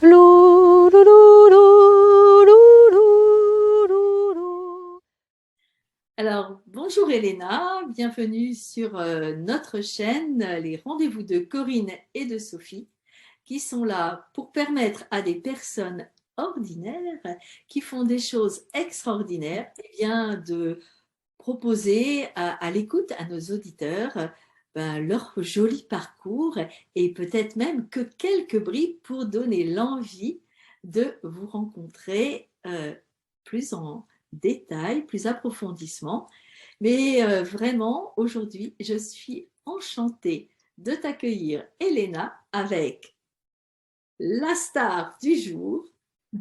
Lou, lou, lou, lou, lou, lou, lou, lou. Alors, bonjour Elena, bienvenue sur notre chaîne, les rendez-vous de Corinne et de Sophie, qui sont là pour permettre à des personnes ordinaires qui font des choses extraordinaires, eh bien, de proposer à l'écoute à nos auditeurs leur joli parcours et peut-être même que quelques bribes pour donner l'envie de vous rencontrer plus en détail, plus approfondissement. Mais vraiment, aujourd'hui, je suis enchantée de t'accueillir, Elena, avec la star du jour,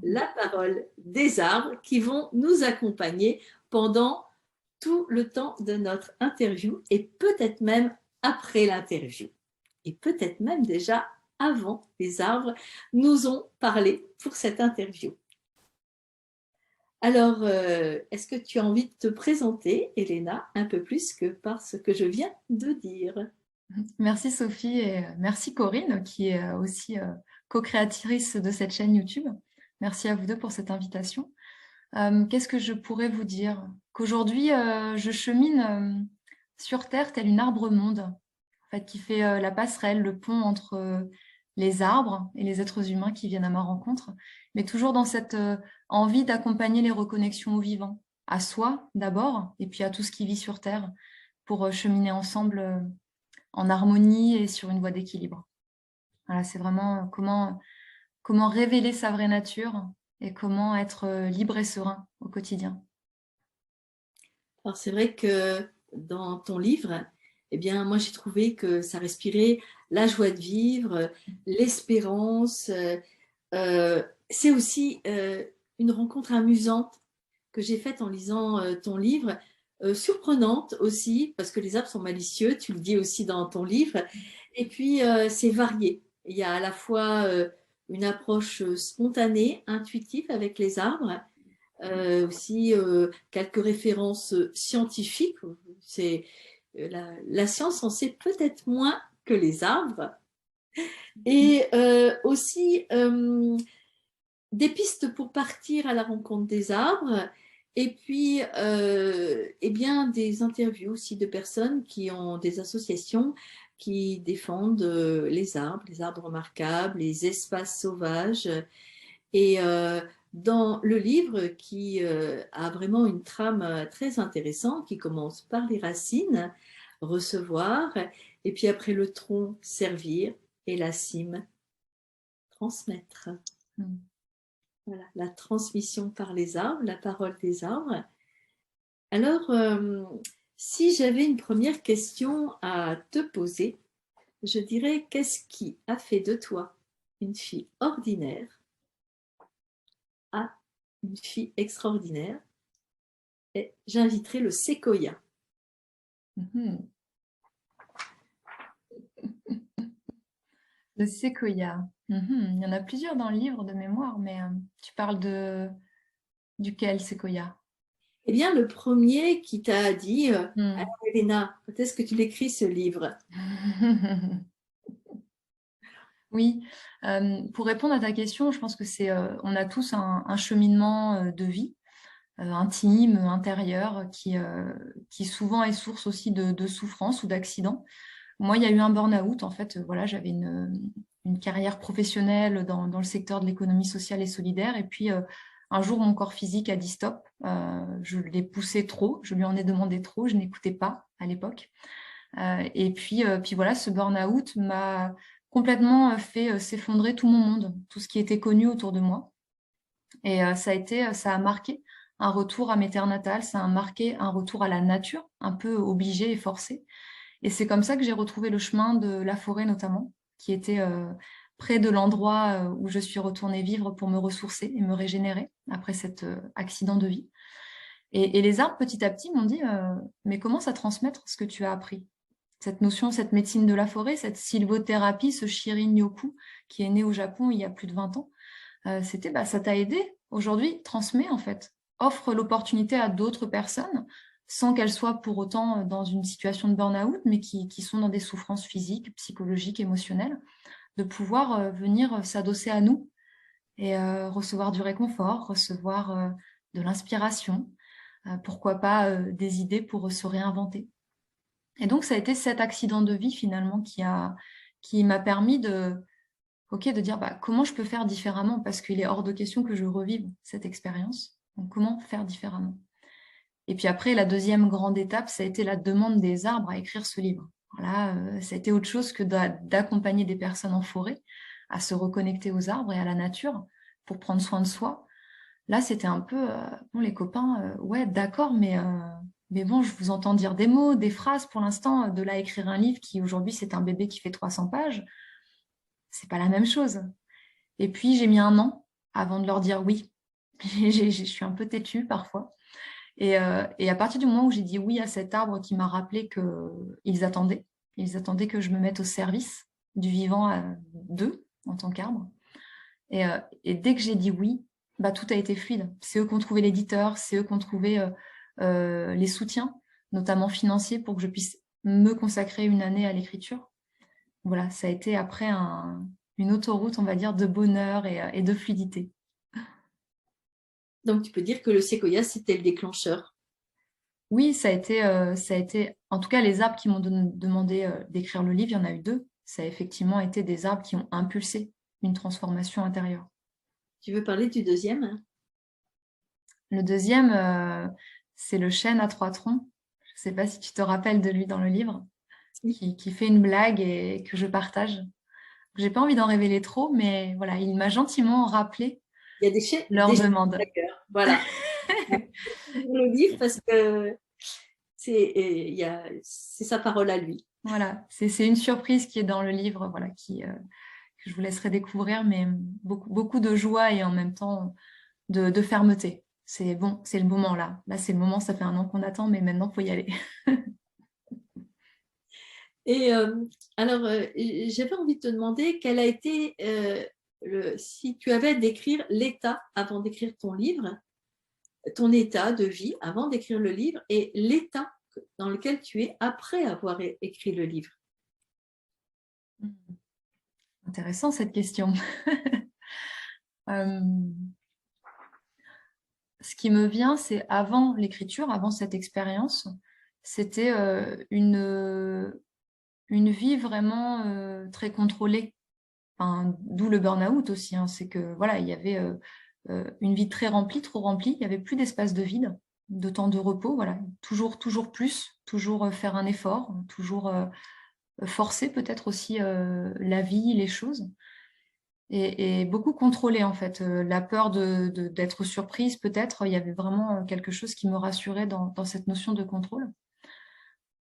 la parole des arbres qui vont nous accompagner pendant tout le temps de notre interview et peut-être même après l'interview. Et peut-être même déjà avant les arbres nous ont parlé pour cette interview. Alors, est-ce que tu as envie de te présenter, Elena, un peu plus que par ce que je viens de dire? Merci Sophie et merci Corinne qui est aussi co-créatrice de cette chaîne YouTube. Merci à vous deux pour cette invitation. Qu'est-ce que je pourrais vous dire? Qu'aujourd'hui, je chemine sur Terre tel une arbre-monde, en fait, qui fait la passerelle, le pont entre les arbres et les êtres humains qui viennent à ma rencontre, mais toujours dans cette envie d'accompagner les reconnexions au vivant, à soi d'abord, et puis à tout ce qui vit sur Terre, pour cheminer ensemble en harmonie et sur une voie d'équilibre. Voilà, c'est vraiment comment révéler sa vraie nature et comment être libre et serein au quotidien. Alors c'est vrai que dans ton livre, eh bien moi j'ai trouvé que ça respirait la joie de vivre, l'espérance. C'est aussi une rencontre amusante que j'ai faite en lisant ton livre, surprenante aussi parce que les arbres sont malicieux, tu le dis aussi dans ton livre. Et puis c'est varié. Il y a à la fois une approche spontanée, intuitive avec les arbres aussi quelques références scientifiques. C'est la science en sait peut-être moins que les arbres. Et aussi des pistes pour partir à la rencontre des arbres. Et puis, eh bien, des interviews aussi de personnes qui ont des associations qui défendent les arbres remarquables, les espaces sauvages. Et dans le livre qui a vraiment une trame très intéressante, qui commence par les racines, recevoir, et puis après le tronc, servir, et la cime, transmettre. Mm. Voilà, la transmission par les arbres, la parole des arbres. Alors, si j'avais une première question à te poser, je dirais qu'est-ce qui a fait de toi une fille ordinaire à une fille extraordinaire? Et j'inviterai le séquoia. Mhm. Le séquoia. Mhm. Il y en a plusieurs dans le livre de mémoire, mais tu parles duquel séquoia? Eh bien, le premier qui t'a dit Mm. alors, Elena, quand est-ce que tu l'écris ce livre? Oui, pour répondre à ta question, je pense que on a tous un cheminement de vie intime, intérieur, qui souvent est source aussi de souffrance ou d'accidents. Moi, il y a eu un burn-out, en fait, voilà, j'avais une carrière professionnelle dans le secteur de l'économie sociale et solidaire, et puis un jour, mon corps physique a dit stop, je l'ai poussé trop, je lui en ai demandé trop, je n'écoutais pas à l'époque. Et puis voilà, ce burn-out m'a complètement fait s'effondrer tout mon monde, tout ce qui était connu autour de moi. Et ça a marqué un retour à mes terres natales, ça a marqué un retour à la nature, un peu obligé et forcé. Et c'est comme ça que j'ai retrouvé le chemin de la forêt notamment, qui était près de l'endroit où je suis retournée vivre pour me ressourcer et me régénérer après cet accident de vie. Et les arbres, petit à petit, m'ont dit mais comment ça transmettre ce que tu as appris? Cette notion, cette médecine de la forêt, cette sylvothérapie, ce Shirin-yoku qui est né au Japon il y a plus de 20 ans, c'était ça t'a aidé. Aujourd'hui, transmets en fait. Offre l'opportunité à d'autres personnes sans qu'elles soient pour autant dans une situation de burn-out, mais qui sont dans des souffrances physiques, psychologiques, émotionnelles, de pouvoir venir s'adosser à nous et recevoir du réconfort, recevoir de l'inspiration, pourquoi pas des idées pour se réinventer. Et donc, ça a été cet accident de vie finalement qui m'a permis de dire bah, comment je peux faire différemment parce qu'il est hors de question que je revive cette expérience. Donc, comment faire différemment? Et puis après, la deuxième grande étape, ça a été la demande des arbres à écrire ce livre. Voilà, ça a été autre chose que d'accompagner des personnes en forêt à se reconnecter aux arbres et à la nature pour prendre soin de soi. Là, c'était un peu, bon, les copains, ouais, d'accord, mais bon, je vous entends dire des mots, des phrases pour l'instant, de là à écrire un livre qui aujourd'hui, c'est un bébé qui fait 300 pages, c'est pas la même chose. Et puis, j'ai mis un an avant de leur dire oui. Je suis un peu têtue parfois. Et à partir du moment où j'ai dit oui à cet arbre qui m'a rappelé qu'ils attendaient, ils attendaient que je me mette au service du vivant d'eux en tant qu'arbre. Et dès que j'ai dit oui, bah, tout a été fluide. C'est eux qui ont trouvé l'éditeur, c'est eux qui ont trouvé les soutiens, notamment financiers, pour que je puisse me consacrer une année à l'écriture. Voilà, ça a été après une autoroute, on va dire, de bonheur et de fluidité. Donc, tu peux dire que le séquoia, c'était le déclencheur. Oui, ça a été, en tout cas, les arbres qui m'ont demandé d'écrire le livre, il y en a eu deux. Ça a effectivement été des arbres qui ont impulsé une transformation intérieure. Tu veux parler du deuxième? Le deuxième, c'est le chêne à trois troncs. Je ne sais pas si tu te rappelles de lui dans le livre, qui fait une blague et que je partage. J'ai pas envie d'en révéler trop, mais voilà, il m'a gentiment rappelé Il y a leur des demande. voilà. Le livre parce que c'est sa parole à lui. Voilà, c'est une surprise qui est dans le livre, voilà, que je vous laisserai découvrir, mais beaucoup de joie et en même temps de fermeté. C'est bon, c'est le moment là. Là, c'est le moment, ça fait un an qu'on attend, mais maintenant, il faut y aller. Et alors, j'avais envie de te demander quel a été, si tu avais à décrire l'état avant d'écrire ton livre, ton état de vie avant d'écrire le livre et l'état dans lequel tu es après avoir écrit le livre. Intéressant cette question. Ce qui me vient, c'est avant l'écriture, avant cette expérience, c'était une vie vraiment très contrôlée. Enfin, d'où le burn-out aussi, hein. C'est que voilà, il y avait une vie très remplie, trop remplie. Il n'y avait plus d'espace de vide, de temps de repos. Voilà, toujours plus, toujours faire un effort, toujours forcer peut-être aussi la vie, les choses. Et beaucoup contrôler en fait. La peur d'être surprise peut-être. Il y avait vraiment quelque chose qui me rassurait dans cette notion de contrôle.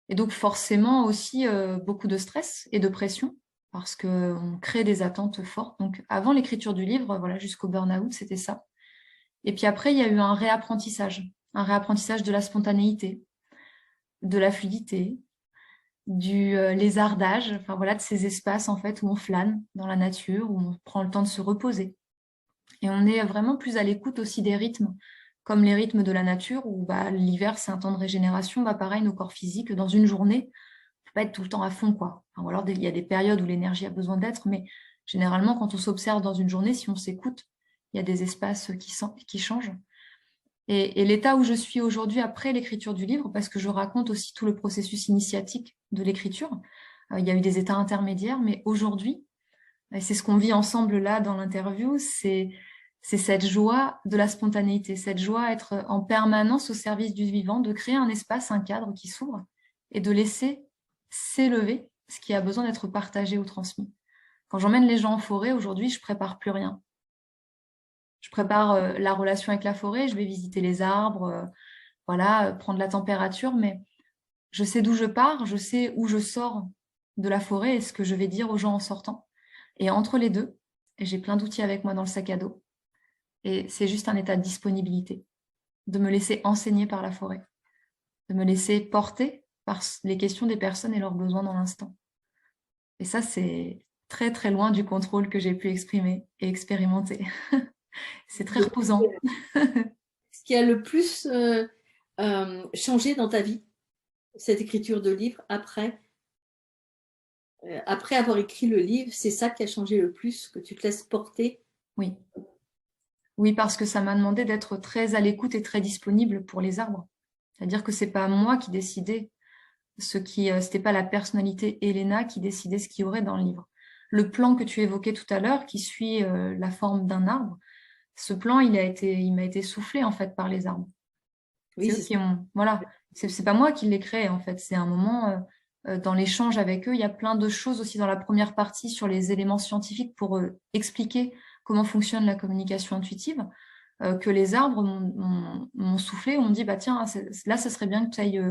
Et donc forcément aussi beaucoup de stress et de pression parce qu'on crée des attentes fortes. Donc avant l'écriture du livre, voilà, jusqu'au burn-out, c'était ça. Et puis après, il y a eu un réapprentissage de la spontanéité, de la fluidité, du lézardage, enfin voilà, de ces espaces en fait où on flâne dans la nature, où on prend le temps de se reposer. Et on est vraiment plus à l'écoute aussi des rythmes, comme les rythmes de la nature, où bah, l'hiver, c'est un temps de régénération. Bah, pareil, nos corps physiques, dans une journée, faut pas être tout le temps à fond, quoi. Enfin, ou alors, il y a des périodes où l'énergie a besoin d'être, mais généralement, quand on s'observe dans une journée, si on s'écoute, il y a des espaces qui changent. Et l'état où je suis aujourd'hui après l'écriture du livre, parce que je raconte aussi tout le processus initiatique de l'écriture, il y a eu des états intermédiaires, mais aujourd'hui, et c'est ce qu'on vit ensemble là dans l'interview, c'est cette joie de la spontanéité, cette joie à être en permanence au service du vivant, de créer un espace, un cadre qui s'ouvre et de laisser s'élever ce qui a besoin d'être partagé ou transmis. Quand j'emmène les gens en forêt, aujourd'hui, je prépare plus rien. Je prépare la relation avec la forêt, je vais visiter les arbres, voilà, prendre la température, mais je sais d'où je pars, je sais où je sors de la forêt et ce que je vais dire aux gens en sortant. Et entre les deux, j'ai plein d'outils avec moi dans le sac à dos. Et c'est juste un état de disponibilité, de me laisser enseigner par la forêt, de me laisser porter par les questions des personnes et leurs besoins dans l'instant. Et ça, c'est très, très loin du contrôle que j'ai pu exprimer et expérimenter. C'est très reposant. Ce qui a le plus changé dans ta vie, cette écriture de livre, après avoir écrit le livre, c'est ça qui a changé le plus, que tu te laisses porter? Oui. Oui, parce que ça m'a demandé d'être très à l'écoute et très disponible pour les arbres. C'est-à-dire que c'est pas moi qui décidais c'était pas la personnalité Elena qui décidait ce qu'il y aurait dans le livre. Le plan que tu évoquais tout à l'heure, qui suit la forme d'un arbre, ce plan, il m'a été soufflé en fait par les arbres. Oui, C'est eux c'est ça. qui ont, voilà, c'est pas moi qui l'ai créé en fait. C'est un moment dans l'échange avec eux. Il y a plein de choses aussi dans la première partie sur les éléments scientifiques pour expliquer comment fonctionne la communication intuitive, que les arbres m'ont soufflé, m'ont dit bah tiens là ça serait bien que tu ailles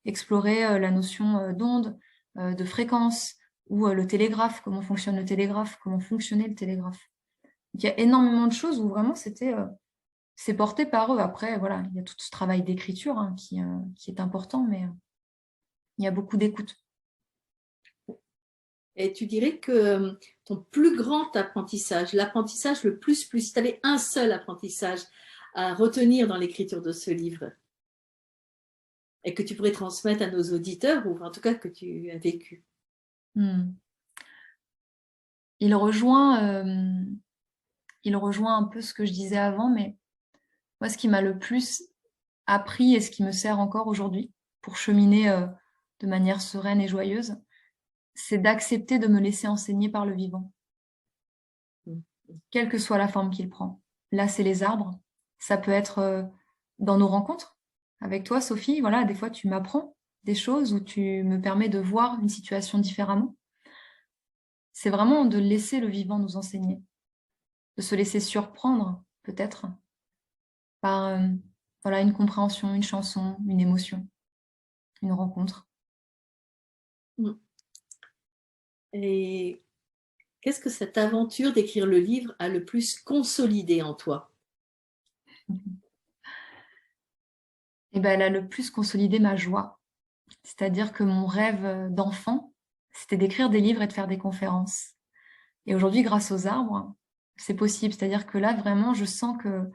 explorer la notion d'onde, de fréquence ou le télégraphe, comment fonctionne le télégraphe, comment fonctionnait le télégraphe. Donc, il y a énormément de choses où vraiment c'est porté par eux. Après, voilà, il y a tout ce travail d'écriture hein, qui est important, mais il y a beaucoup d'écoute. Et tu dirais que ton plus grand apprentissage, l'apprentissage le plus, si tu avais un seul apprentissage à retenir dans l'écriture de ce livre et que tu pourrais transmettre à nos auditeurs, ou en tout cas que tu as vécu. Hmm. Il rejoint un peu ce que je disais avant, mais moi, ce qui m'a le plus appris et ce qui me sert encore aujourd'hui pour cheminer de manière sereine et joyeuse, c'est d'accepter de me laisser enseigner par le vivant, quelle que soit la forme qu'il prend. Là, c'est les arbres. Ça peut être dans nos rencontres. Avec toi, Sophie, voilà, des fois, tu m'apprends des choses ou tu me permets de voir une situation différemment. C'est vraiment de laisser le vivant nous enseigner, de se laisser surprendre, peut-être, par voilà, une compréhension, une chanson, une émotion, une rencontre. Et qu'est-ce que cette aventure d'écrire le livre a le plus consolidé en toi? Et ben, elle a le plus consolidé ma joie. C'est-à-dire que mon rêve d'enfant, c'était d'écrire des livres et de faire des conférences. Et aujourd'hui, grâce aux arbres, c'est possible. C'est-à-dire que là, vraiment, je sens que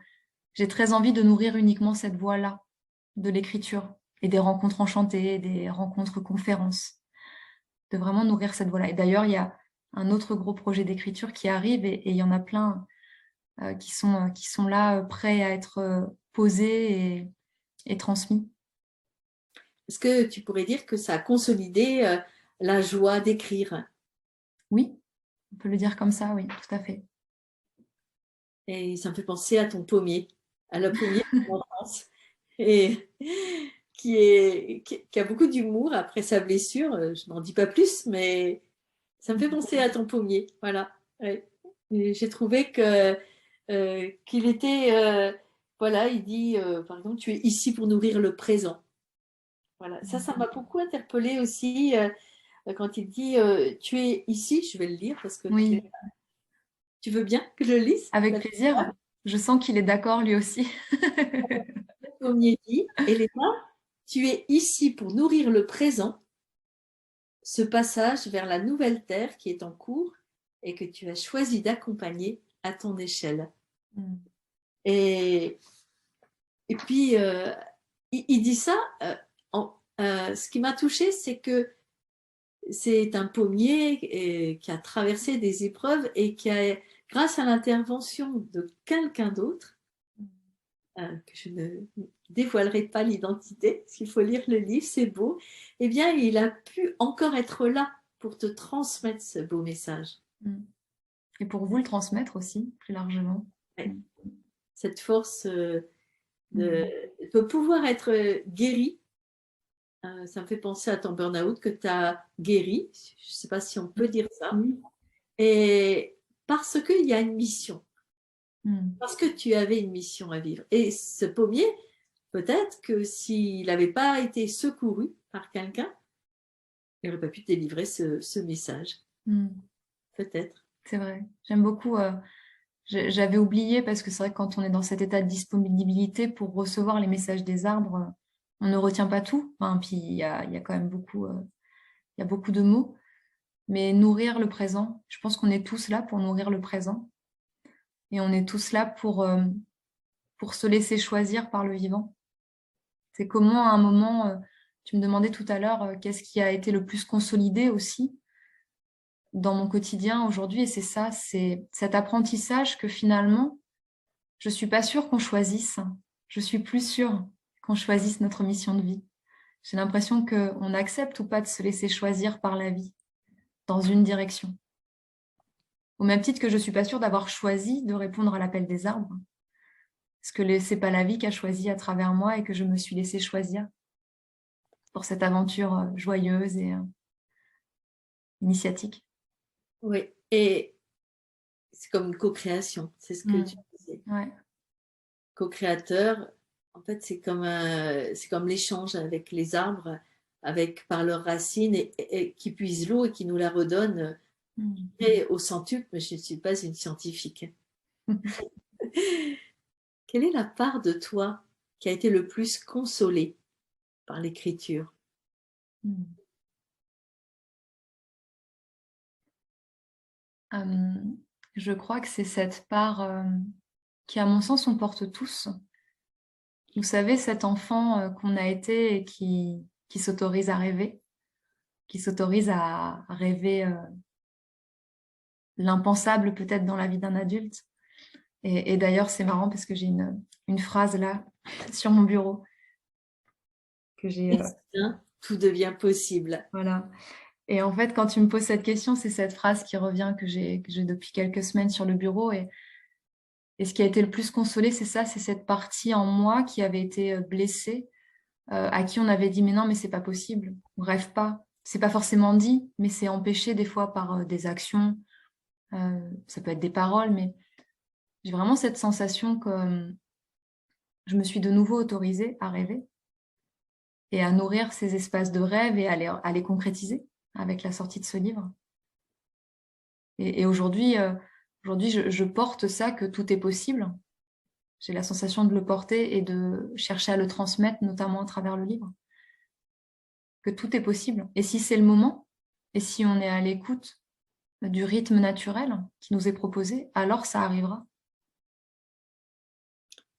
j'ai très envie de nourrir uniquement cette voie-là de l'écriture et des rencontres enchantées, des rencontres conférences, de vraiment nourrir cette voie-là. Et d'ailleurs, il y a un autre gros projet d'écriture qui arrive et il y en a plein qui sont là, prêts à être posés et transmis. Est-ce que tu pourrais dire que ça a consolidé la joie d'écrire? Oui, on peut le dire comme ça, oui, tout à fait. Et ça me fait penser à ton pommier, à la pommier de mon enfance, et qui a beaucoup d'humour après sa blessure. Je n'en dis pas plus, mais ça me fait penser à ton pommier. Voilà. Ouais. J'ai trouvé qu'il était, voilà, il dit, par exemple, tu es ici pour nourrir le présent. Voilà. Ça m'a beaucoup interpellée aussi quand il dit, tu es ici. Je vais le lire parce que Oui, tu veux bien que je le lise. avec plaisir. Je sens qu'il est d'accord lui aussi. Pommier dit, Elena, tu es ici pour nourrir le présent, ce passage vers la nouvelle terre qui est en cours et que tu as choisi d'accompagner à ton échelle. Mm. Et, et puis, il dit ça, ce qui m'a touchée, c'est que c'est un pommier qui a traversé des épreuves et qui a, grâce à l'intervention de quelqu'un d'autre, que je ne dévoilerai pas l'identité, parce qu'il faut lire le livre, c'est beau, eh bien, il a pu encore être là pour te transmettre ce beau message. Mm. Et pour vous le transmettre aussi, plus largement. Ouais. Mm. Cette force de pouvoir être guéri, ça me fait penser à ton burn-out que tu as guéri, je ne sais pas si on peut dire ça, Oui. et parce qu'il y a une mission, Mm. parce que tu avais une mission à vivre. Et ce pommier, peut-être que s'il n'avait pas été secouru par quelqu'un, il n'aurait pas pu délivrer ce message. Mm. Peut-être. C'est vrai. J'aime beaucoup. J'avais oublié parce que c'est vrai que quand on est dans cet état de disponibilité pour recevoir les messages des arbres, on ne retient pas tout. Enfin, puis il y a quand même beaucoup, il y a beaucoup de mots. Mais nourrir le présent, je pense qu'on est tous là pour nourrir le présent. Et on est tous là pour se laisser choisir par le vivant. C'est comment à un moment, tu me demandais tout à l'heure, qu'est-ce qui a été le plus consolidé aussi dans mon quotidien aujourd'hui, et c'est ça, c'est cet apprentissage que finalement, je suis pas sûre qu'on choisisse. Je suis plus sûre qu'on choisisse notre mission de vie. J'ai l'impression qu'on accepte ou pas de se laisser choisir par la vie dans une direction. Au même titre que je suis pas sûre d'avoir choisi de répondre à l'appel des arbres. Parce que c'est pas la vie qui a choisi à travers moi et que je me suis laissée choisir pour cette aventure joyeuse et initiatique. Oui, et c'est comme une co-création, c'est ce que tu disais. Ouais. Co-créateur, en fait, c'est comme l'échange avec les arbres, par leurs racines et qui puisent l'eau et qui nous la redonnent et au centuple, mais je ne suis pas une scientifique. Quelle est la part de toi qui a été le plus consolée par l'écriture? Je crois que c'est cette part qui, à mon sens, on porte tous. Vous savez, cet enfant qu'on a été et qui s'autorise à rêver, qui s'autorise à rêver l'impensable peut-être dans la vie d'un adulte. Et d'ailleurs, c'est marrant parce que j'ai une phrase là sur mon bureau que j'ai... Tout devient possible. Voilà. Et en fait, quand tu me poses cette question, c'est cette phrase qui revient que j'ai depuis quelques semaines sur le bureau. Et ce qui a été le plus consolé, c'est ça, c'est cette partie en moi qui avait été blessée, à qui on avait dit mais non, mais c'est pas possible, on rêve pas. C'est pas forcément dit, mais c'est empêché des fois par des actions. Ça peut être des paroles, mais j'ai vraiment cette sensation que je me suis de nouveau autorisée à rêver et à nourrir ces espaces de rêve et à les concrétiser avec la sortie de ce livre. Et aujourd'hui, je porte ça, que tout est possible. J'ai la sensation de le porter et de chercher à le transmettre, notamment à travers le livre. Que tout est possible. Et si c'est le moment, et si on est à l'écoute du rythme naturel qui nous est proposé, alors ça arrivera.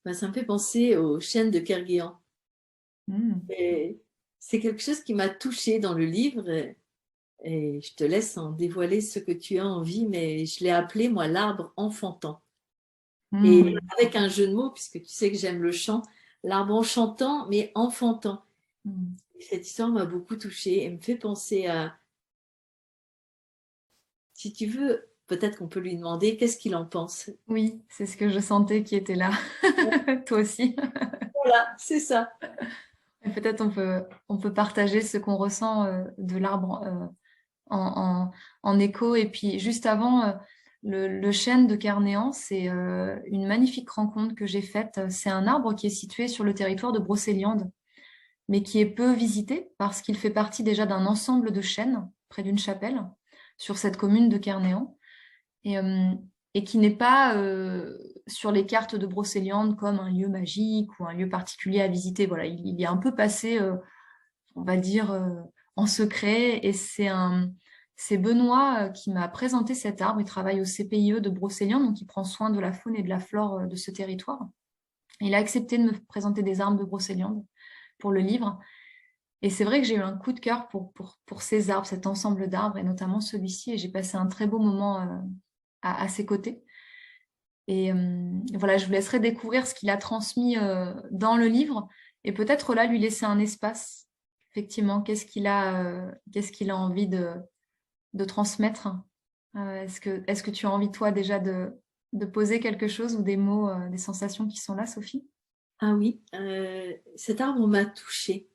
Ben, ça me fait penser aux chênes de Kerguéan. C'est quelque chose qui m'a touchée dans le livre. Et je te laisse en dévoiler ce que tu as envie, mais je l'ai appelé, moi, l'arbre enfantant. Et avec un jeu de mots, puisque tu sais que j'aime le chant, l'arbre enchantant, mais enfantant. Cette histoire m'a beaucoup touchée et me fait penser à... Si tu veux, peut-être qu'on peut lui demander qu'est-ce qu'il en pense. Oui, c'est ce que je sentais qui était là. Toi aussi. Voilà, c'est ça. Peut-être on peut partager ce qu'on ressent de l'arbre en écho. Et puis juste avant, le chêne de Carnéan, c'est une magnifique rencontre que j'ai faite. C'est un arbre qui est situé sur le territoire de Brocéliande, mais qui est peu visité parce qu'il fait partie déjà d'un ensemble de chênes près d'une chapelle sur cette commune de Carnéan. Et qui n'est pas sur les cartes de Brocéliande comme un lieu magique ou un lieu particulier à visiter. Voilà, il est un peu passé, on va dire, en secret. Et c'est Benoît qui m'a présenté cet arbre. Il travaille au CPIE de Brocéliande, donc il prend soin de la faune et de la flore de ce territoire. Et il a accepté de me présenter des arbres de Brocéliande pour le livre. Et c'est vrai que j'ai eu un coup de cœur pour ces arbres, cet ensemble d'arbres, et notamment celui-ci. Et j'ai passé un très beau moment à ses côtés. Et voilà, je vous laisserai découvrir ce qu'il a transmis dans le livre et peut-être là lui laisser un espace. Effectivement, qu'est-ce qu'il a envie de transmettre? Est-ce que tu as envie, toi, déjà de poser quelque chose ou des mots, des sensations qui sont là, Sophie? Ah oui, cet arbre m'a touchée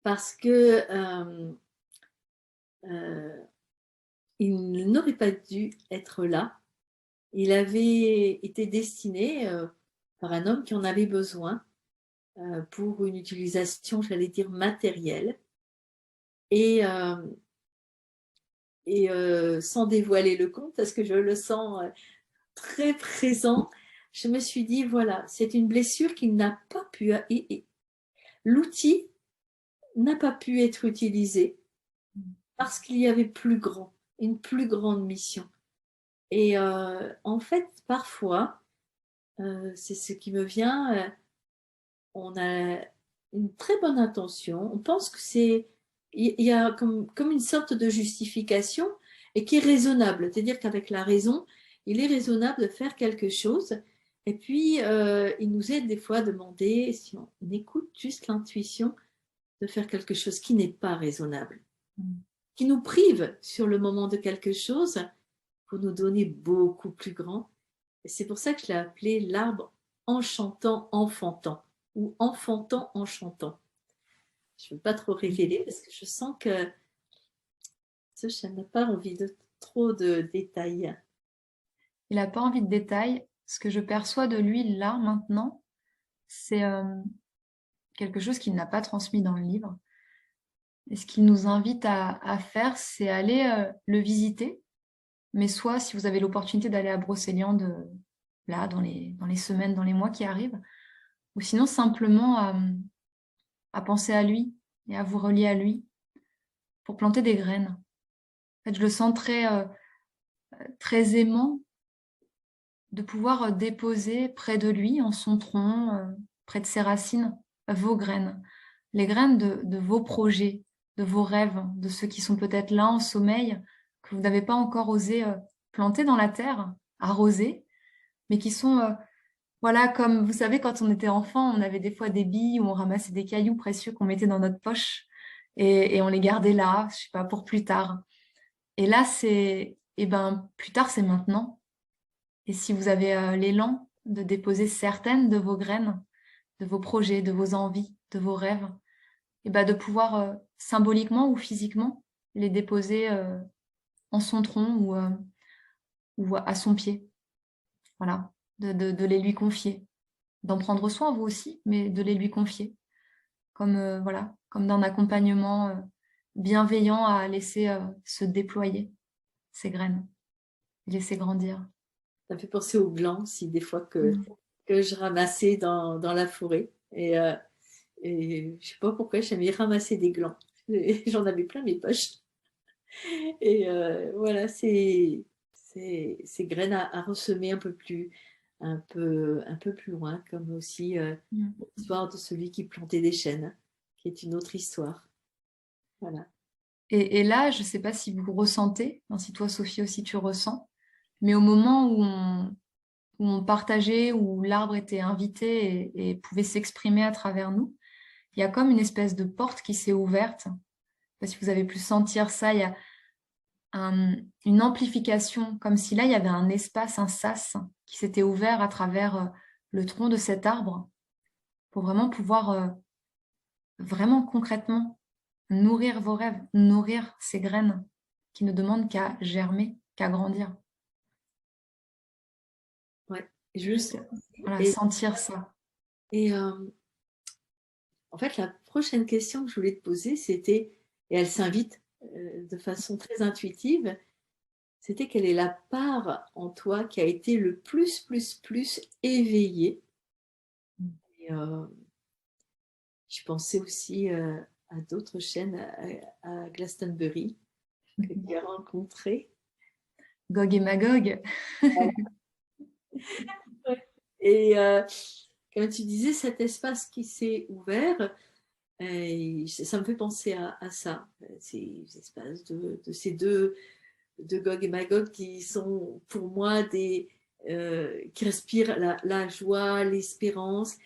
parce que il n'aurait pas dû être là. Il avait été destiné par un homme qui en avait besoin pour une utilisation, j'allais dire, matérielle. Et sans dévoiler le compte, parce que je le sens très présent, je me suis dit, voilà, c'est une blessure qui n'a pas pu... L'outil n'a pas pu être utilisé parce qu'il y avait plus grand, une plus grande mission. Et en fait, parfois, c'est ce qui me vient, on a une très bonne intention, on pense que il y a comme une sorte de justification et qui est raisonnable, c'est-à-dire qu'avec la raison, il est raisonnable de faire quelque chose, Et puis, il nous aide des fois à demander, si on écoute juste l'intuition, de faire quelque chose qui n'est pas raisonnable, qui nous prive sur le moment de quelque chose pour nous donner beaucoup plus grand. Et c'est pour ça que je l'ai appelé l'arbre enchantant enfantant ou enfantant enchantant. Je ne veux pas trop révéler parce que je sens que ce chat n'a pas envie de trop de détails. Il n'a pas envie de détails. Ce que je perçois de lui là, maintenant, c'est quelque chose qu'il n'a pas transmis dans le livre. Et ce qu'il nous invite à faire, c'est aller le visiter. Mais soit, si vous avez l'opportunité d'aller à Brocéliande, là, dans les semaines, dans les mois qui arrivent, ou sinon simplement à penser à lui et à vous relier à lui pour planter des graines. En fait, je le sens très aimant de pouvoir déposer près de lui, en son tronc, près de ses racines, vos graines. Les graines de vos projets, de vos rêves, de ceux qui sont peut-être là en sommeil, que vous n'avez pas encore osé planter dans la terre, arroser, mais qui sont, voilà, comme vous savez, quand on était enfant, on avait des fois des billes où on ramassait des cailloux précieux qu'on mettait dans notre poche et on les gardait là, je sais pas, pour plus tard. Et là, plus tard, c'est maintenant. Et si vous avez l'élan de déposer certaines de vos graines, de vos projets, de vos envies, de vos rêves, de pouvoir symboliquement ou physiquement les déposer en son tronc ou à son pied. Voilà, de les lui confier. D'en prendre soin, vous aussi, mais de les lui confier. Comme, voilà, comme d'un accompagnement bienveillant à laisser se déployer ces graines, laisser grandir. Ça me fait penser au gland aussi, des fois que je ramassais dans la forêt. Et je ne sais pas pourquoi j'aimais ramasser des glands. J'en avais plein mes poches. Et voilà, ces graines à ressemer un peu plus loin, comme aussi l'histoire de celui qui plantait des chênes, qui est une autre histoire. Voilà. Et là, je ne sais pas si vous ressentez, si toi, Sophie, aussi tu ressens, mais au moment où on partageait, où l'arbre était invité et pouvait s'exprimer à travers nous, il y a comme une espèce de porte qui s'est ouverte. Je ne sais pas si vous avez pu sentir ça, il y a une amplification, comme si là, il y avait un espace, un sas qui s'était ouvert à travers le tronc de cet arbre pour vraiment pouvoir, vraiment concrètement, nourrir vos rêves, nourrir ces graines qui ne demandent qu'à germer, qu'à grandir. Ouais, juste. Voilà, sentir ça. Et en fait, la prochaine question que je voulais te poser, c'était, et elle s'invite de façon très intuitive, c'était quelle est la part en toi qui a été le plus éveillée. Et, je pensais aussi à d'autres chaînes, à Glastonbury, que tu as rencontré. Gog et Magog. Et comme tu disais, cet espace qui s'est ouvert, ça me fait penser à ça, ces espaces de ces deux, de Gog et Magog qui sont pour moi qui respirent la joie, l'espérance.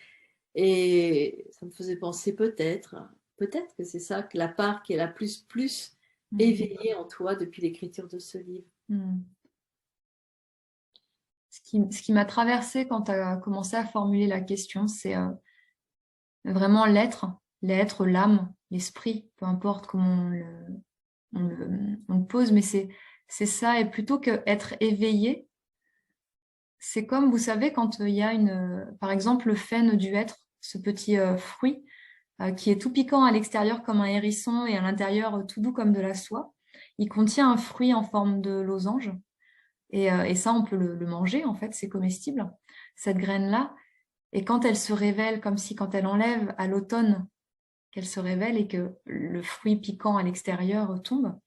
Et ça me faisait penser peut-être que c'est ça, que la part qui est la plus éveillée en toi depuis l'écriture de ce livre. Ce qui m'a traversé quand tu as commencé à formuler la question, c'est vraiment l'être, l'âme, l'esprit, peu importe comment on le pose, mais c'est ça. Et plutôt qu'être éveillé, c'est comme, vous savez, quand il y a par exemple, le faîne du hêtre, ce petit fruit qui est tout piquant à l'extérieur comme un hérisson et à l'intérieur tout doux comme de la soie. Il contient un fruit en forme de losange. Et ça, on peut le manger, en fait, c'est comestible, cette graine-là. Et quand elle se révèle, comme si quand elle enlève à l'automne, qu'elle se révèle et que le fruit piquant à l'extérieur tombe,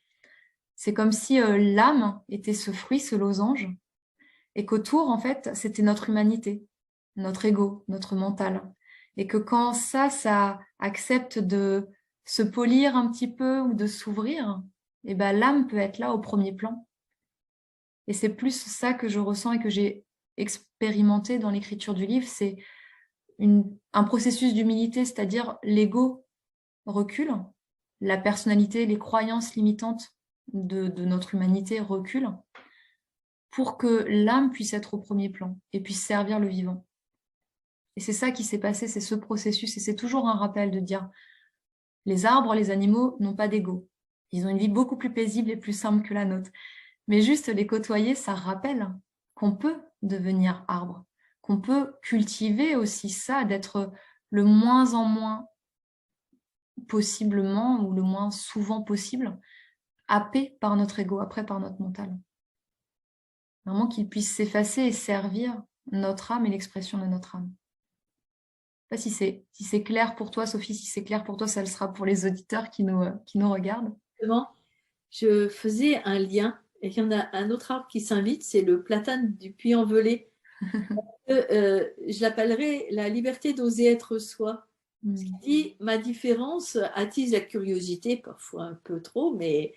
c'est comme si l'âme était ce fruit, ce losange, et qu'autour, en fait, c'était notre humanité, notre ego, notre mental. Et que quand ça accepte de se polir un petit peu ou de s'ouvrir, l'âme peut être là au premier plan. Et c'est plus ça que je ressens et que j'ai expérimenté dans l'écriture du livre, c'est un processus d'humilité, c'est-à-dire l'ego recule, la personnalité, les croyances limitantes de notre humanité reculent pour que l'âme puisse être au premier plan et puisse servir le vivant. Et c'est ça qui s'est passé, c'est ce processus, et c'est toujours un rappel de dire les arbres, les animaux n'ont pas d'ego. Ils ont une vie beaucoup plus paisible et plus simple que la nôtre. Mais juste les côtoyer, ça rappelle qu'on peut devenir arbre, qu'on peut cultiver aussi ça, d'être le moins en moins possiblement ou le moins souvent possible happé par notre ego, après par notre mental. Vraiment qu'il puisse s'effacer et servir notre âme et l'expression de notre âme. Je ne sais pas si c'est clair pour toi, Sophie, si c'est clair pour toi, ça le sera pour les auditeurs qui nous regardent. Justement, je faisais un lien, et il y en a un autre arbre qui s'invite, c'est le platane du Puy-en-Velay. Je l'appellerais la liberté d'oser être soi. Ce qui dit, ma différence attise la curiosité, parfois un peu trop, mais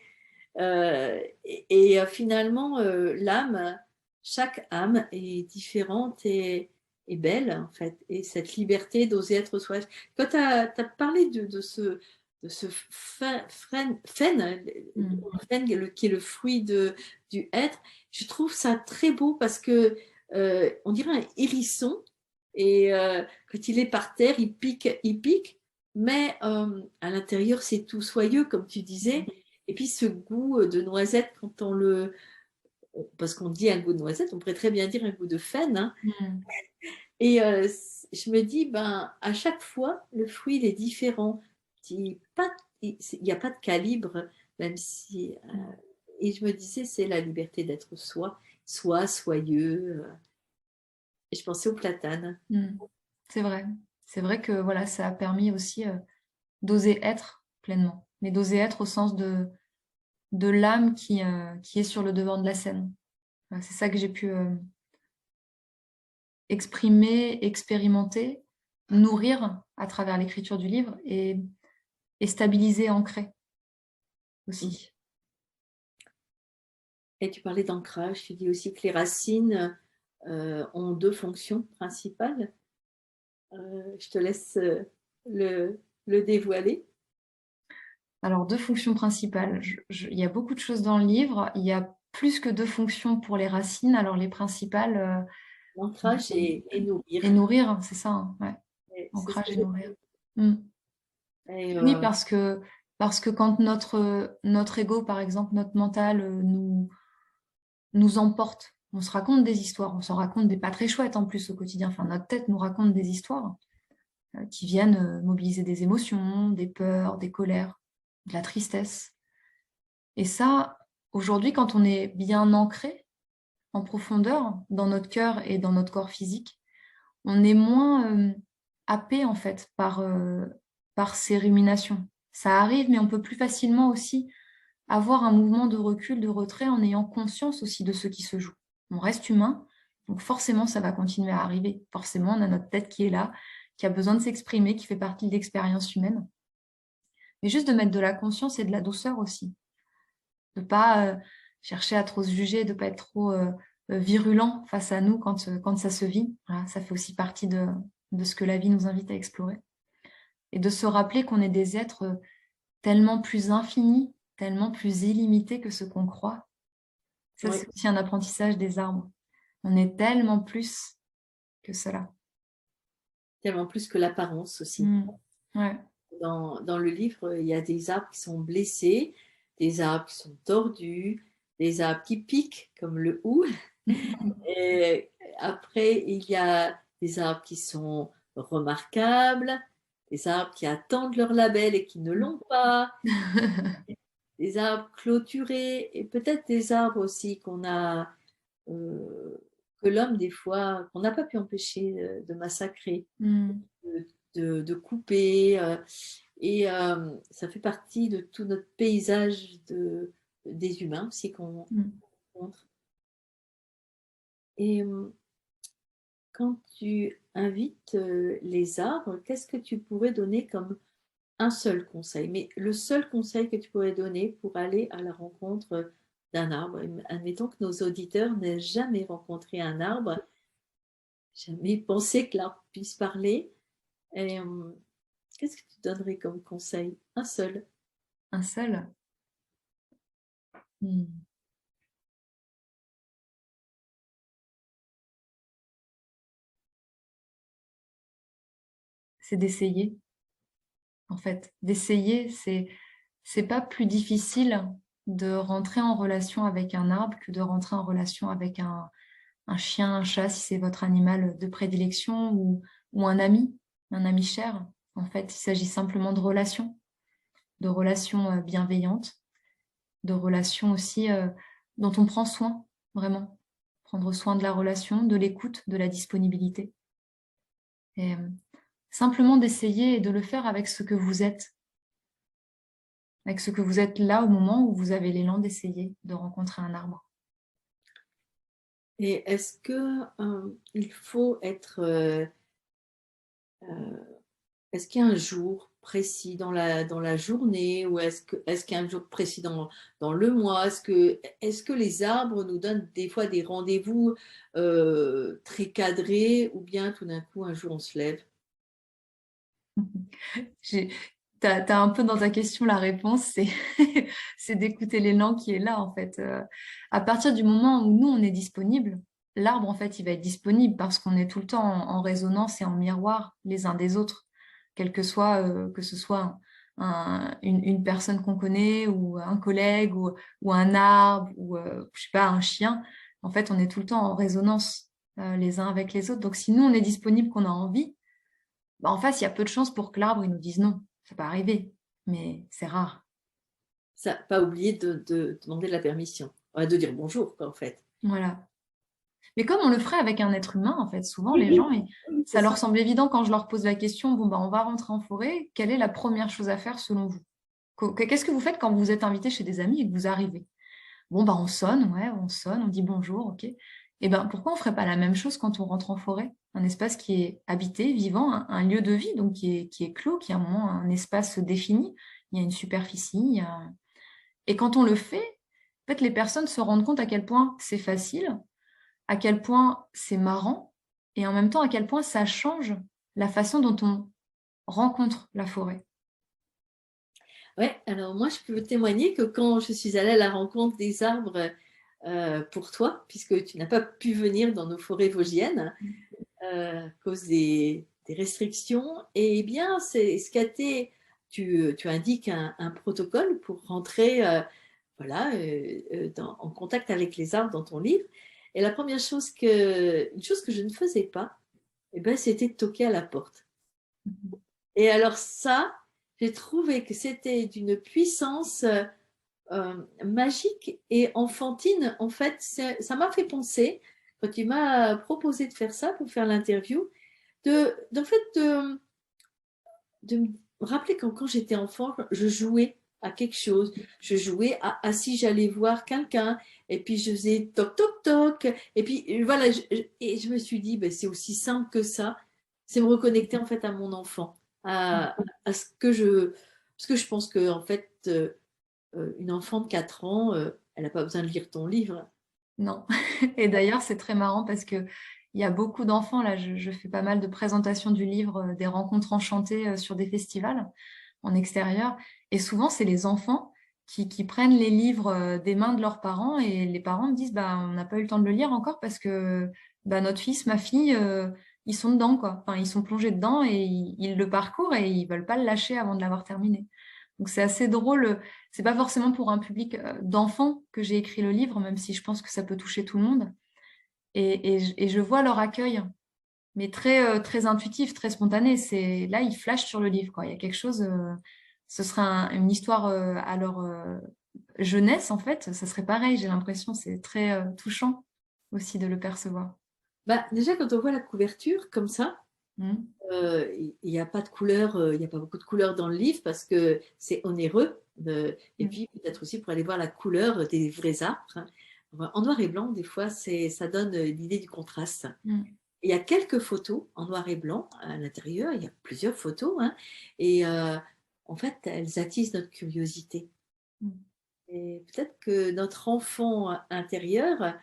finalement, l'âme, chaque âme est différente et belle, en fait. Et cette liberté d'oser être soi. Quand tu as parlé de ce frêne, qui est le fruit du être, je trouve ça très beau parce que on dirait un hérisson. Et quand il est par terre, il pique, mais à l'intérieur, c'est tout soyeux, comme tu disais. Et puis ce goût de noisette, quand parce qu'on dit un goût de noisette, on pourrait très bien dire un goût de frêne. Hein. Et je me dis, ben, à chaque fois, le fruit il est différent. Il n'y a pas de calibre, même si. Et je me disais, c'est la liberté d'être soyeux. Et je pensais au platane. C'est vrai. C'est vrai que voilà, ça a permis aussi d'oser être pleinement, mais d'oser être au sens de l'âme qui est sur le devant de la scène. Voilà, c'est ça que j'ai pu exprimer, expérimenter, nourrir à travers l'écriture du livre et stabiliser, ancrer aussi. Et tu parlais d'ancrage, tu dis aussi que les racines ont deux fonctions principales. Je te laisse le dévoiler. Alors, deux fonctions principales. Il y a beaucoup de choses dans le livre. Il y a plus que deux fonctions pour les racines. Alors, les principales... L'ancrage et nourrir. Et nourrir, c'est ça. Hein, ouais. Ancrage et nourrir. Et oui, parce que quand notre ego, par exemple, notre mental, nous emporte, on se raconte des histoires, on s'en raconte des pas très chouettes en plus au quotidien. Enfin, notre tête nous raconte des histoires qui viennent mobiliser des émotions, des peurs, des colères, de la tristesse. Et ça, aujourd'hui, quand on est bien ancré en profondeur dans notre cœur et dans notre corps physique, on est moins happé en fait par ces ruminations. Ça arrive, mais on peut plus facilement aussi avoir un mouvement de recul, de retrait, en ayant conscience aussi de ce qui se joue. On reste humain, donc forcément ça va continuer à arriver. Forcément, on a notre tête qui est là, qui a besoin de s'exprimer, qui fait partie de l'expérience humaine. Mais juste de mettre de la conscience et de la douceur aussi. De ne pas chercher à trop se juger, de ne pas être trop virulent face à nous quand ça se vit. Voilà, ça fait aussi partie de ce que la vie nous invite à explorer. Et de se rappeler qu'on est des êtres tellement plus infinis, tellement plus illimités que ce qu'on croit. Ça, c'est aussi un apprentissage des arbres. On est tellement plus que cela. Tellement plus que l'apparence aussi. Ouais. Dans le livre, il y a des arbres qui sont blessés, des arbres qui sont tordus, des arbres qui piquent, comme le hou. Et après, il y a des arbres qui sont remarquables, des arbres qui attendent leur label et qui ne l'ont pas, des arbres clôturés, et peut-être des arbres aussi que l'homme, des fois, qu'on n'a pas pu empêcher de massacrer, de couper. Et ça fait partie de tout notre paysage des humains aussi qu'on rencontre. Et quand tu invites les arbres, qu'est-ce que tu pourrais donner comme un seul conseil? Mais le seul conseil que tu pourrais donner pour aller à la rencontre d'un arbre, admettons que nos auditeurs n'aient jamais rencontré un arbre, jamais pensé que l'arbre puisse parler. Et qu'est-ce que tu donnerais comme conseil? Un seul. Un seul. Hmm. C'est d'essayer, en fait. D'essayer, c'est pas plus difficile de rentrer en relation avec un arbre que de rentrer en relation avec un chien, un chat, si c'est votre animal de prédilection, ou un ami cher. En fait, il s'agit simplement de relations bienveillantes, de relations aussi dont on prend soin, vraiment. Prendre soin de la relation, de l'écoute, de la disponibilité. Et simplement d'essayer et de le faire avec ce que vous êtes. Avec ce que vous êtes là au moment où vous avez l'élan d'essayer de rencontrer un arbre. Et est-ce que il faut être... est-ce qu'il y a un jour précis dans la journée ou est-ce qu'il y a un jour précis dans le mois? Est-ce que les arbres nous donnent des fois des rendez-vous très cadrés ou bien tout d'un coup un jour on se lève? T'as un peu dans ta question la réponse, c'est d'écouter l'élan qui est là en fait. À partir du moment où nous on est disponible, l'arbre en fait il va être disponible parce qu'on est tout le temps en résonance et en miroir les uns des autres, quel que ce soit une personne qu'on connaît ou un collègue ou un arbre ou je sais pas un chien. En fait on est tout le temps en résonance les uns avec les autres. Donc si nous on est disponible, qu'on a envie, bah, en face, il y a peu de chances pour que l'arbre il nous dise non. Ça peut arriver, mais c'est rare. Ça, pas oublier de demander de la permission, ouais, de dire bonjour quoi, en fait. Voilà. Mais comme on le ferait avec un être humain, en fait, souvent Oui, les oui, gens, oui, c'est ça leur ça. semble évident quand je leur pose la question, bon, bah, on va rentrer en forêt, quelle est la première chose à faire selon vous? Qu'est-ce que vous faites quand vous êtes invité chez des amis et que vous arrivez? Bon, bah, on sonne, ouais, on sonne, on dit bonjour, ok. Et ben, pourquoi on ferait pas la même chose quand on rentre en forêt? Un espace qui est habité, vivant, un lieu de vie, donc qui est clos, qui a un moment un espace défini. Il y a une superficie, et quand on le fait, en fait, les personnes se rendent compte à quel point c'est facile, à quel point c'est marrant, et en même temps à quel point ça change la façon dont on rencontre la forêt. Ouais, alors moi je peux témoigner que quand je suis allée à la rencontre des arbres pour toi, puisque tu n'as pas pu venir dans nos forêts vosgiennes à cause des restrictions, et bien c'est ce qu'a été, tu indiques un protocole pour rentrer voilà, en contact avec les arbres dans ton livre. Et la première chose une chose que je ne faisais pas, eh ben, c'était de toquer à la porte. Et alors ça, j'ai trouvé que c'était d'une puissance magique et enfantine. En fait, ça m'a fait penser, quand tu m'as proposé de faire ça pour faire l'interview, en fait, de me rappeler que quand j'étais enfant, je jouais à quelque chose. Je jouais à si j'allais voir quelqu'un, et puis je faisais toc toc toc, et puis voilà, et je me suis dit, ben, c'est aussi simple que ça. C'est me reconnecter en fait à mon enfant, à ce que je pense que en fait, une enfant de 4 ans, elle n'a pas besoin de lire ton livre. Non. Et d'ailleurs, c'est très marrant parce que il y a beaucoup d'enfants, là, je fais pas mal de présentations du livre, des rencontres enchantées sur des festivals en extérieur. Et souvent, c'est les enfants qui prennent les livres des mains de leurs parents et les parents me disent, bah, on n'a pas eu le temps de le lire encore parce que bah, notre fils, ma fille, ils sont dedans, quoi. Enfin, ils sont plongés dedans et ils le parcourent et ils veulent pas le lâcher avant de l'avoir terminé. Donc c'est assez drôle. C'est pas forcément pour un public d'enfants que j'ai écrit le livre, même si je pense que ça peut toucher tout le monde. Et je vois leur accueil, mais très intuitif, très spontané. C'est là, ils flashent sur le livre, quoi. Il y a quelque chose. Ce serait une histoire à leur jeunesse, en fait. Ça serait pareil. J'ai l'impression. C'est très touchant aussi de le percevoir. Bah, déjà, quand on voit la couverture comme ça, Mm. il n'y a pas de couleur, il n'y a pas beaucoup de couleurs dans le livre parce que c'est onéreux. Et Mm. puis peut-être aussi pour aller voir la couleur des vrais arbres, hein. En noir et blanc, des fois, ça donne l'idée du contraste. Mm. Il y a quelques photos en noir et blanc à l'intérieur, il y a plusieurs photos, hein, et en fait, elles attisent notre curiosité. Mm. Et peut-être que notre enfant intérieur,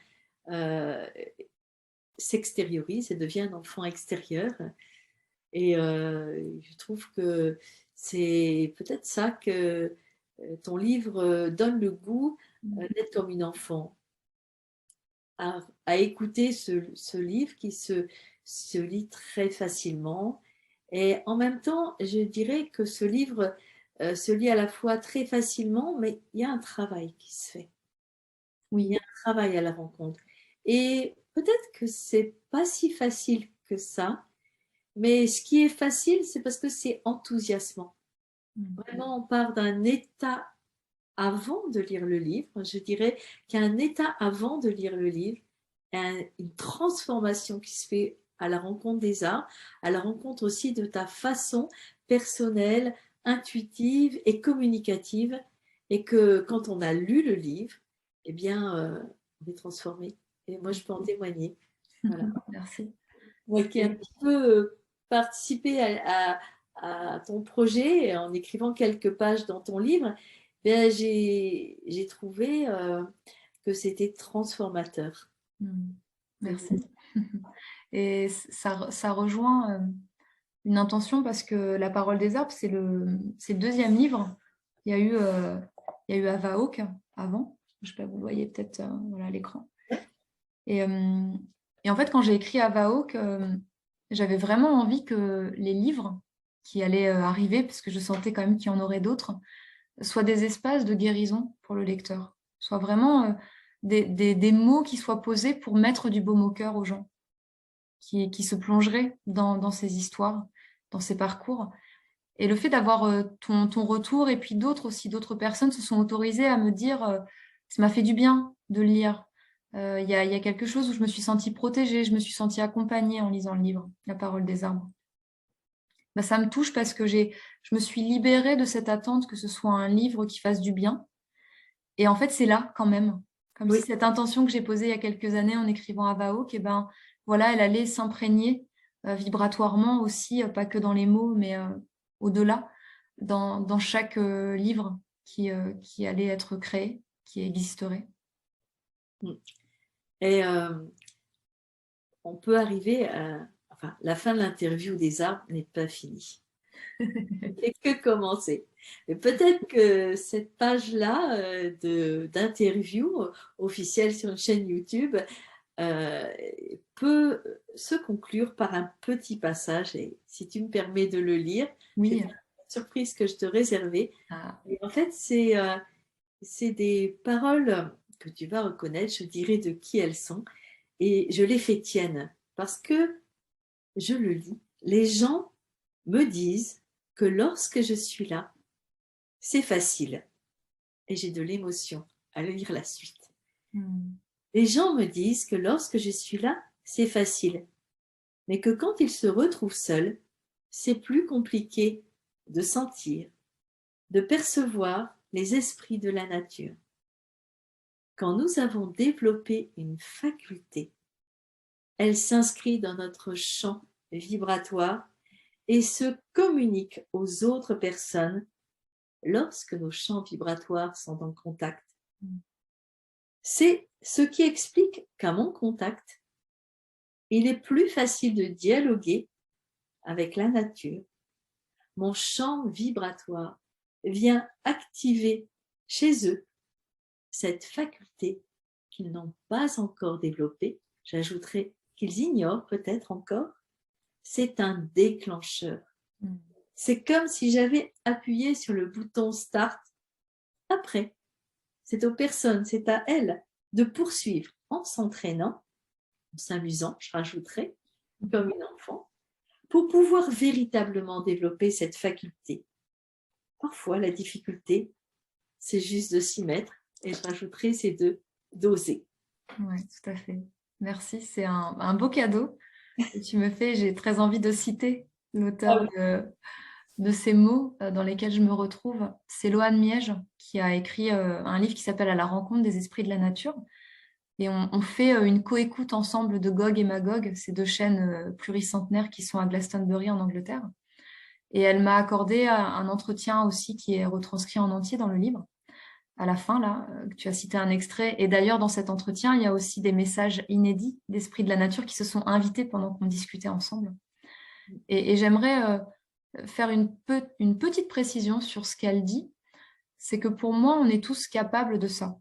euh, s'extériorise et devient un enfant extérieur. Et je trouve que c'est peut-être ça que ton livre donne le goût d'être comme une enfant, à écouter ce livre qui se lit très facilement. Et en même temps, je dirais que ce livre se lit à la fois très facilement, mais il y a un travail qui se fait. Il y Oui, a un travail à la rencontre. Et peut-être que c'est pas si facile que ça, mais ce qui est facile, c'est parce que c'est enthousiasmant. Vraiment, on part d'un état avant de lire le livre. Je dirais qu'il y a un état avant de lire le livre, une transformation qui se fait à la rencontre des arts, à la rencontre aussi de ta façon personnelle, intuitive et communicative. Et que quand on a lu le livre, eh bien, on est transformé. Et moi, je peux en témoigner. Voilà. merci. Moi qui ai un petit peu participé à ton projet en écrivant quelques pages dans ton livre, ben, j'ai trouvé que c'était transformateur. Merci. Et ça rejoint une intention parce que La Parole des Arbres, c'est le deuxième livre. Il y a eu Avaok avant. Je sais pas, vous le voyez peut-être voilà, à l'écran. Et, euh, et en fait, quand j'ai écrit Avaok, j'avais vraiment envie que les livres qui allaient arriver, parce que je sentais quand même qu'il y en aurait d'autres, soient des espaces de guérison pour le lecteur, soient vraiment des mots qui soient posés pour mettre du baume au cœur aux gens, qui se plongeraient dans ces histoires, dans ces parcours. Et le fait d'avoir ton retour, et puis d'autres personnes se sont autorisées à me dire ça m'a fait du bien de le lire. Il y a quelque chose où je me suis sentie protégée, je me suis sentie accompagnée en lisant le livre, La Parole des Arbres. Bah, ça me touche parce que je me suis libérée de cette attente que ce soit un livre qui fasse du bien. Et en fait, c'est là quand même. Comme Oui, si cette intention que j'ai posée il y a quelques années en écrivant Avaok, ben, voilà, elle allait s'imprégner vibratoirement aussi, pas que dans les mots, mais au-delà, dans chaque livre qui allait être créé, qui existerait. et on peut arriver à... Enfin, la fin de l'interview des arbres n'est pas finie. C'est que commencer. Et peut-être que cette page-là d'interview officielle sur une chaîne YouTube euh, peut se conclure par un petit passage. Et si tu me permets de le lire, c'est Oui. une surprise que je te réservais. Ah, Et en fait, c'est des paroles que tu vas reconnaître, je dirais de qui elles sont. Et je les fais tiennes parce que je le lis. Les gens me disent que lorsque je suis là, c'est facile. Et j'ai de l'émotion à lire la suite. Les gens me disent que lorsque je suis là, c'est facile. Mais que quand ils se retrouvent seuls, c'est plus compliqué de sentir, de percevoir les esprits de la nature. Quand nous avons développé une faculté, elle s'inscrit dans notre champ vibratoire et se communique aux autres personnes lorsque nos champs vibratoires sont en contact. C'est ce qui explique qu'à mon contact, il est plus facile de dialoguer avec la nature. Mon champ vibratoire vient activer chez eux cette faculté qu'ils n'ont pas encore développée. J'ajouterai qu'ils ignorent peut-être encore. C'est un déclencheur. C'est comme si j'avais appuyé sur le bouton Start. Après, c'est aux personnes, c'est à elles de poursuivre en s'entraînant, en s'amusant, je rajouterai, comme une enfant, pour pouvoir véritablement développer cette faculté. Parfois, la difficulté, c'est juste de s'y mettre, et je rajouterai, c'est d'oser. Oui, tout à fait. Merci, c'est un beau cadeau que tu me fais. J'ai très envie de citer l'auteur de ces mots dans lesquels je me retrouve. C'est Loan Miège qui a écrit un livre qui s'appelle À la rencontre des esprits de la nature. Et on fait une coécoute ensemble de Gog et Magog, ces deux chaînes pluricentenaires qui sont à Glastonbury en Angleterre. Et elle m'a accordé un entretien aussi qui est retranscrit en entier dans le livre, à la fin, là, que tu as cité un extrait. Et d'ailleurs, dans cet entretien, il y a aussi des messages inédits d'Esprit de la Nature qui se sont invités pendant qu'on discutait ensemble. Et j'aimerais faire une petite précision sur ce qu'elle dit. C'est que pour moi, on est tous capables de ça.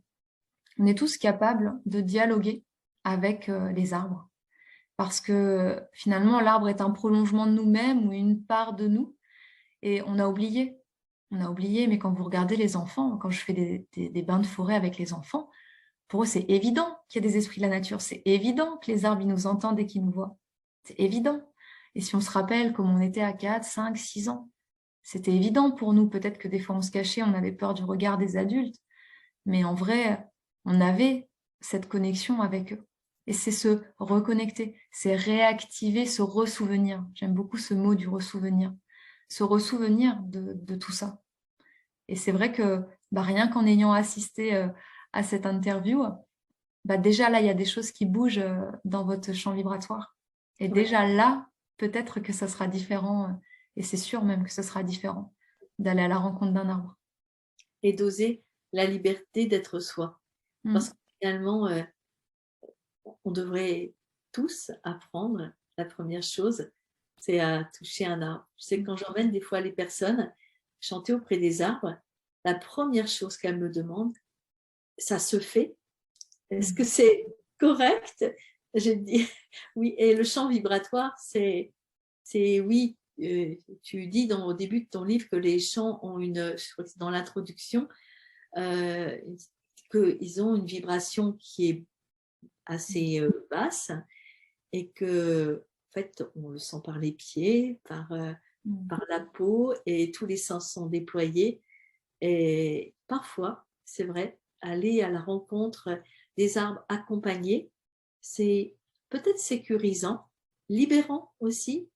On est tous capables de dialoguer avec les arbres. Parce que finalement, l'arbre est un prolongement de nous-mêmes ou une part de nous. Et on a oublié. On a oublié, mais quand vous regardez les enfants, quand je fais des bains de forêt avec les enfants, pour eux, c'est évident qu'il y a des esprits de la nature. C'est évident que les arbres, ils nous entendent et qu'ils nous voient. C'est évident. Et si on se rappelle comment on était à 4, 5, 6 ans, c'était évident pour nous. Peut-être que des fois, on se cachait, on avait peur du regard des adultes. Mais en vrai, on avait cette connexion avec eux. Et c'est se reconnecter, c'est réactiver, se ressouvenir. J'aime beaucoup ce mot du ressouvenir. Se ressouvenir de tout ça. Et c'est vrai que rien qu'en ayant assisté à cette interview, déjà là, il y a des choses qui bougent dans votre champ vibratoire. Et Ouais. déjà là, peut-être que ça sera différent, et c'est sûr même que ce sera différent, d'aller à la rencontre d'un arbre. Et d'oser la liberté d'être soi. Parce que finalement, on devrait tous apprendre, la première chose, c'est à toucher un arbre. Je sais que quand j'emmène des fois les personnes chanter auprès des arbres, la première chose qu'elles me demandent, ça se fait? Est-ce que c'est correct? Je dis oui. Et le champ vibratoire, c'est oui. Tu dis au début de ton livre que les chants ont je crois que c'est dans l'introduction, qu'ils ont une vibration qui est assez basse et que en fait on le sent par les pieds, par la peau, et tous les sens sont déployés. Et parfois, c'est vrai, aller à la rencontre des arbres accompagnés, c'est peut-être sécurisant, libérant aussi.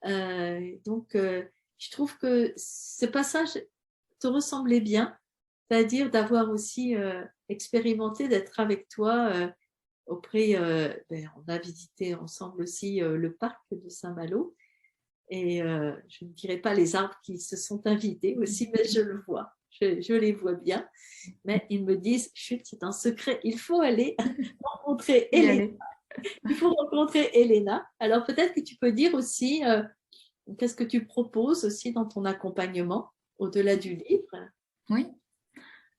Donc, je trouve que ce passage te ressemblait bien, c'est-à-dire d'avoir aussi expérimenté d'être avec toi auprès. On a visité ensemble aussi le parc de Saint-Malo. Et je ne dirais pas les arbres qui se sont invités aussi, mais je le vois. Je les vois bien. Mais ils me disent, chut, c'est un secret, il faut aller rencontrer Elena. Il faut rencontrer Elena. Alors peut-être que tu peux dire aussi, qu'est-ce que tu proposes aussi dans ton accompagnement, au-delà du livre? Oui.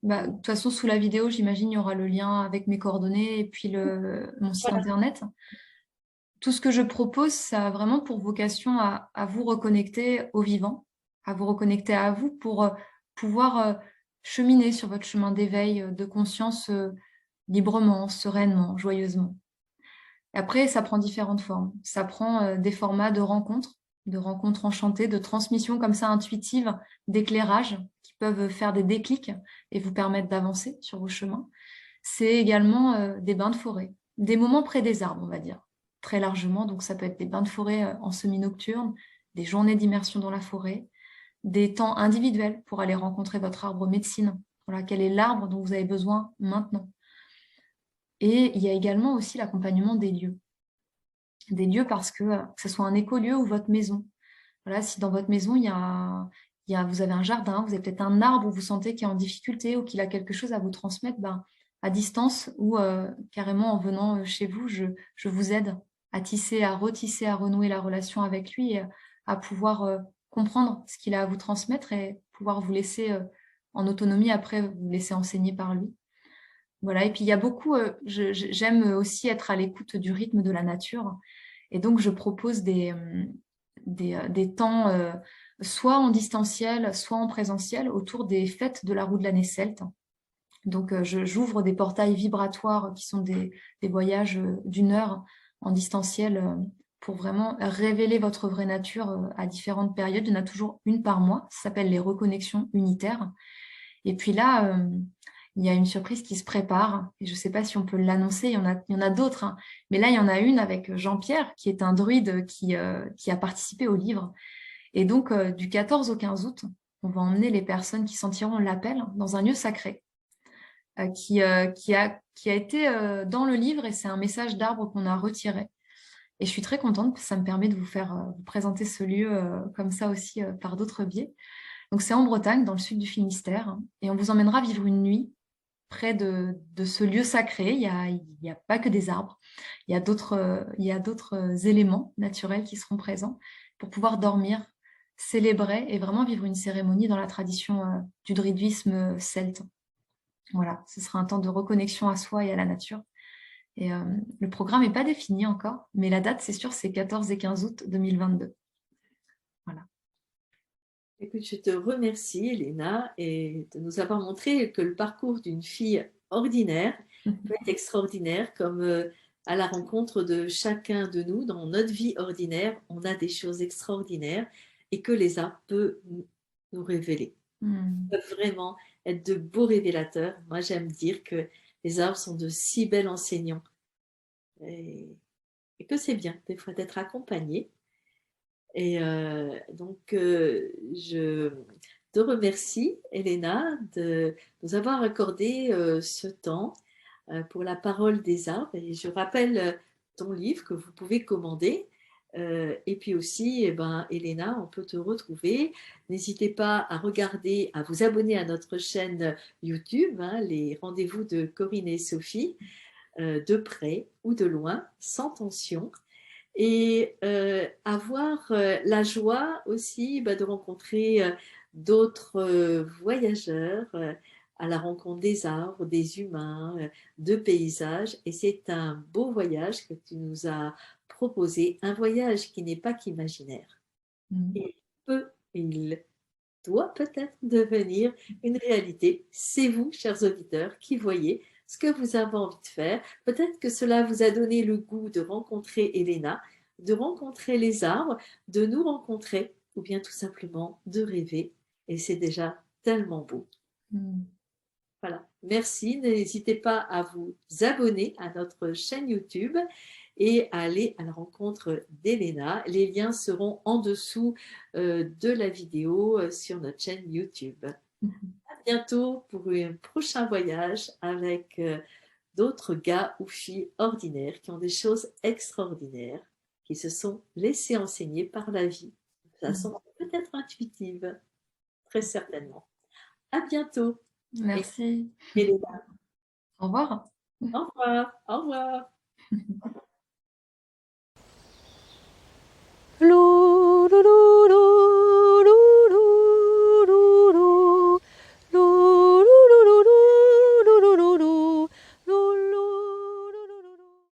De toute façon, sous la vidéo, j'imagine, il y aura le lien avec mes coordonnées et puis mon site internet. Tout ce que je propose, ça a vraiment pour vocation à vous reconnecter au vivant, à vous reconnecter à vous pour pouvoir cheminer sur votre chemin d'éveil de conscience librement, sereinement, joyeusement. Et après, ça prend différentes formes. Ça prend des formats de rencontres enchantées, de transmissions comme ça intuitives, d'éclairage qui peuvent faire des déclics et vous permettre d'avancer sur vos chemins. C'est également des bains de forêt, des moments près des arbres, on va dire, très largement. Donc ça peut être des bains de forêt en semi-nocturne, des journées d'immersion dans la forêt, des temps individuels pour aller rencontrer votre arbre médecine. Voilà, quel est l'arbre dont vous avez besoin maintenant. Et il y a également aussi l'accompagnement des lieux. Des lieux parce que ce soit un écolieu ou votre maison. Voilà, si dans votre maison, vous avez un jardin, vous avez peut-être un arbre où vous sentez qu'il est en difficulté ou qu'il a quelque chose à vous transmettre, à distance ou carrément en venant chez vous, je vous aide à tisser, à retisser, à renouer la relation avec lui et à pouvoir comprendre ce qu'il a à vous transmettre et pouvoir vous laisser en autonomie, après vous laisser enseigner par lui. Voilà, et puis il y a beaucoup, j'aime aussi être à l'écoute du rythme de la nature. Et donc, je propose des temps soit en distanciel, soit en présentiel autour des fêtes de la roue de l'année celte. Donc, j'ouvre des portails vibratoires qui sont des voyages d'1 heure en distanciel pour vraiment révéler votre vraie nature à différentes périodes. Il y en a toujours une par mois. Ça s'appelle les reconnexions unitaires. Et puis là, il y a une surprise qui se prépare. Et je ne sais pas si on peut l'annoncer. Il y en a d'autres, hein. Mais là, il y en a une avec Jean-Pierre, qui est un druide qui a participé au livre. Et donc, du 14 au 15 août, on va emmener les personnes qui sentiront l'appel dans un lieu sacré qui a été dans le livre. Et c'est un message d'arbre qu'on a retiré. Et je suis très contente parce que ça me permet de vous présenter ce lieu comme ça aussi par d'autres biais. Donc, c'est en Bretagne, dans le sud du Finistère, hein, et on vous emmènera vivre une nuit près de ce lieu sacré. Il y a pas que des arbres, il y a d'autres éléments naturels qui seront présents pour pouvoir dormir, célébrer et vraiment vivre une cérémonie dans la tradition du druidisme celte. Voilà, ce sera un temps de reconnexion à soi et à la nature. Et le programme n'est pas défini encore, mais la date, c'est sûr, c'est 14 et 15 août 2022. Voilà. Écoute, je te remercie, Elena, et de nous avoir montré que le parcours d'une fille ordinaire peut être extraordinaire, comme à la rencontre de chacun de nous, dans notre vie ordinaire, on a des choses extraordinaires et que les arts peuvent nous révéler. Mm. Peuvent vraiment être de beaux révélateurs. Moi, j'aime dire que les arbres sont de si belles enseignants et que c'est bien des fois d'être accompagné. Et je te remercie, Elena, de nous avoir accordé ce temps pour la parole des arbres. Et je rappelle ton livre que vous pouvez commander. Et puis aussi, eh ben, Elena, on peut te retrouver. N'hésitez pas à regarder, à vous abonner à notre chaîne YouTube, hein, les rendez-vous de Corinne et Sophie, de près ou de loin, sans tension. Et avoir la joie aussi de rencontrer d'autres voyageurs à la rencontre des arbres, des humains, de paysages. Et c'est un beau voyage que tu nous as proposé, un voyage qui n'est pas qu'imaginaire. Mm. Il doit peut-être devenir une réalité. C'est vous, chers auditeurs, qui voyez ce que vous avez envie de faire. Peut-être que cela vous a donné le goût de rencontrer Elena, de rencontrer les arbres, de nous rencontrer, ou bien tout simplement de rêver. Et c'est déjà tellement beau. Mm. Voilà. Merci. N'hésitez pas à vous abonner à notre chaîne YouTube et à aller à la rencontre d'Elena. Les liens seront en dessous de la vidéo sur notre chaîne YouTube. Mm. À bientôt pour un prochain voyage avec d'autres gars ou filles ordinaires qui ont des choses extraordinaires, qui se sont laissés enseigner par la vie de façon peut-être intuitive, très certainement. À bientôt. Merci. Elena. Au revoir. Au revoir. Au revoir. Lou